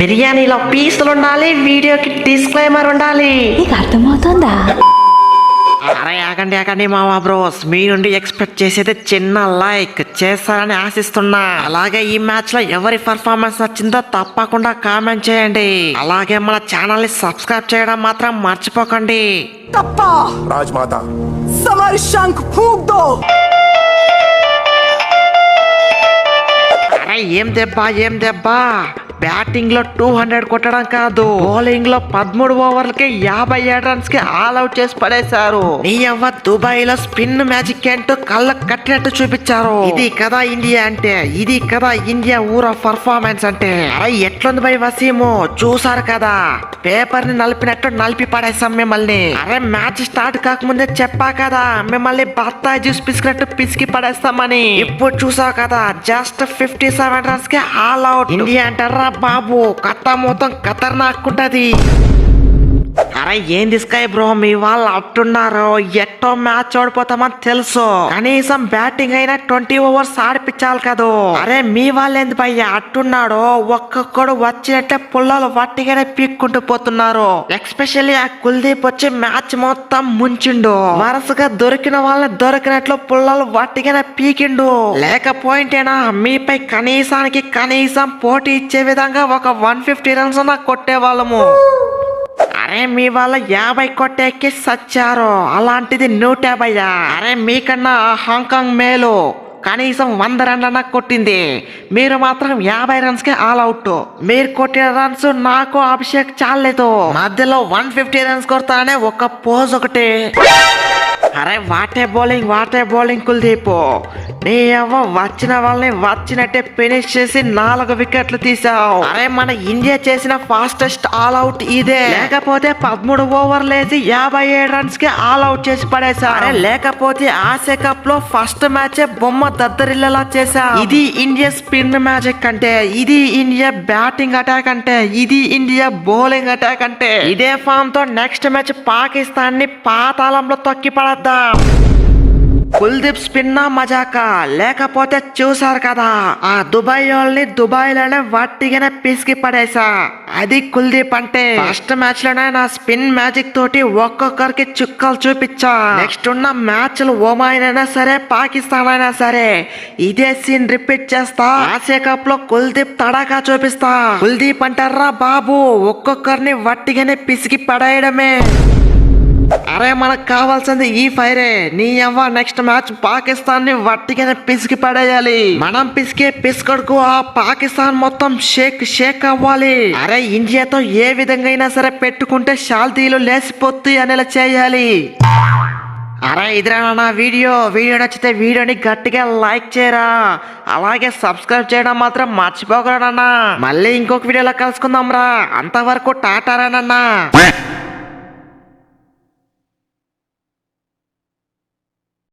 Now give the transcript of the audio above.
బిర్యానీలో పీసులు ఉండాలి, వీడియోకి డిస్క్లైమర్ ఉండాలి. నీకు అర్థమవుతుందా? అరే ఆగండి మావా బ్రోస్, మీ నుండి ఎక్స్పెక్ట్ చేసేది చిన్న లైక్ చేస్తారని ఆశిస్తున్నా. అలాగే ఈ మ్యాచ్ లో ఎవరి పర్ఫార్మెన్స్ నచ్చిందో తప్పకుండా కామెంట్ చేయండి. అలాగే మన ఛానల్ ని సబ్స్క్రైబ్ చేయడం మాత్రం మర్చిపోకండి. तप्पा राजमाता समर शंख फूंक दो। అరే ఏం దెబ్బ బ్యాటింగ్ లో 200 కొట్టడం కాదు, బౌలింగ్ లో 13 ఓవర్లకి 57 రన్స్ కి ఆల్ అవుట్ చేసి పడేశారు. నీ అవ్వ దుబాయ్ లో స్పిన్ మ్యాజిక్ అంటూ కళ్ళకు కట్టినట్టు చూపించారు. ఇది కదా ఇండియా అంటే, ఇది కదా ఇండియా ఊర పర్ఫార్మెన్స్ అంటే. అరే ఎట్లుంది బై వసీము, చూసారు కదా, పేపర్ ని నలిపినట్టు నలిపి పడేసాం మిమ్మల్ని. అరే మ్యాచ్ స్టార్ట్ కాకముందే చెప్పా కదా మిమ్మల్ని బత్తాయి జ్యూస్ పిసికినట్టు పిసికి పడేస్తామని. ఇప్పుడు చూసావు కదా, జస్ట్ 57 రన్స్ కి ఆల్ అవుట్. ఇండియా అంటారా బాబు, కథ మొత్తం ఖతర్నాకుంటది. అరే ఏంది స్కై బ్రో, మీ వాళ్ళు అట్టున్నారు, ఎట్టో మ్యాచ్ ఓడిపోతామని తెలుసు, కనీసం బ్యాటింగ్ అయినా 20 ఓవర్స్ ఆడిపించాలి కదా. అరే మీ వాళ్ళు ఏంది భయ్య అట్టున్నాడు, ఒక్కొక్కడు వచ్చినట్టే పుల్లలు వట్టిగానే పీక్కుంటూ పోతున్నారు. ఎక్స్పెషల్లీ ఆ కుల్దీప్ వచ్చి మ్యాచ్ మొత్తం ముంచిండు, వరుసగా దొరికిన వాళ్ళని దొరికినట్లు పుల్లలు వట్టిగానే పీకిండు. లేకపోయింటేనా మీపై కనీసం పోటీ ఇచ్చే విధంగా ఒక 150 రన్స్ కొట్టే వాళ్ళము. అరే మీ వాళ్ళ 50 కొట్టేకి సచ్చారు, అలాంటిది 150. అరే మీకన్నా హాంకాంగ్ మేలు, కనీసం 100 రన్లన్నా కొట్టింది, మీరు మాత్రం 50 రన్స్ కి ఆల్ అవుట్. మీరు కొట్టిన రన్స్ నాకు అభిషేక్ చాలేదు, మధ్యలో 150 రన్స్ కొడతానే ఒక పోజ్ ఒకటి. అరే వాటే బౌలింగ్ కుల్దీప్, నీ అవ్వ వచ్చిన వాళ్ళని వచ్చినట్టే ఫినిష్ చేసి 4 వికెట్లు తీసావు. అరే మన ఇండియా చేసిన ఫాస్టెస్ట్ ఆల్ అవుట్ ఇదే, లేకపోతే 13 ఓవర్లు వేసి 57 రన్స్ కి ఆల్ అవుట్ చేసి పడేసా. అరే లేకపోతే ఆసియా కప్ లో ఫస్ట్ మ్యాచ్ బొమ్మ దద్దరిల్లేలా చేసా. ఇది ఇండియా స్పిన్ మ్యాజిక్ అంటే, ఇది ఇండియా బ్యాటింగ్ అటాక్ అంటే, ఇది ఇండియా బౌలింగ్ అటాక్ అంటే. ఇదే ఫామ్ తో నెక్స్ట్ మ్యాచ్ పాకిస్తాన్ ని పాతాళంలో తొక్కి పడద్దాం. కుల్దీప్ స్పిన్నా మజాకా, లేకపోతే చూసారు కదా ఆ దుబాయ్ వాళ్ళని దుబాయ్ లోనే వట్టిగానే పిసికి పడేసా. అది కుల్దీప్ అంటే. ఫస్ట్ మ్యాచ్ లోనే నా స్పిన్ మ్యాజిక్ తోటి ఒక్కొక్కరికి చుక్కలు చూపించా. నెక్స్ట్ ఉన్న మ్యాచ్లు ఒమాన్ అయినా సరే, పాకిస్తాన్ అయినా సరే, ఇదే సీన్ రిపీట్ చేస్తా. ఆసియా కప్ లో కుల్దీప్ తడాకా చూపిస్తా. కుల్దీప్ అంటారా బాబు, ఒక్కొక్కరిని వట్టిగానే పిసికి పడేయడమే. అరే మనకు కావాల్సింది ఈ ఫైరే. నీ అవ్వ నెక్స్ట్ మ్యాచ్ పాకిస్తాన్ ని వట్టిగానే పిసికి పడేయాలి. మనం పిసికే పిసుకడుకు ఆ పాకిస్తాన్ మొత్తం షేక్ అవ్వాలి. అరే ఇండియాతో ఏ విధంగా అయినా సరే పెట్టుకుంటే షాల్తీలు లేసిపోతాయి అనేలా చేయాలి. అరే ఇదిరా నా వీడియో నచ్చితే వీడియోని గట్టిగా లైక్ చేయరా, అలాగే సబ్స్క్రైబ్ చేయడం మాత్రం మర్చిపోకరా. మళ్ళీ ఇంకొక వీడియోలో కలుసుకుందాం రా, అంతవరకు టాటారా.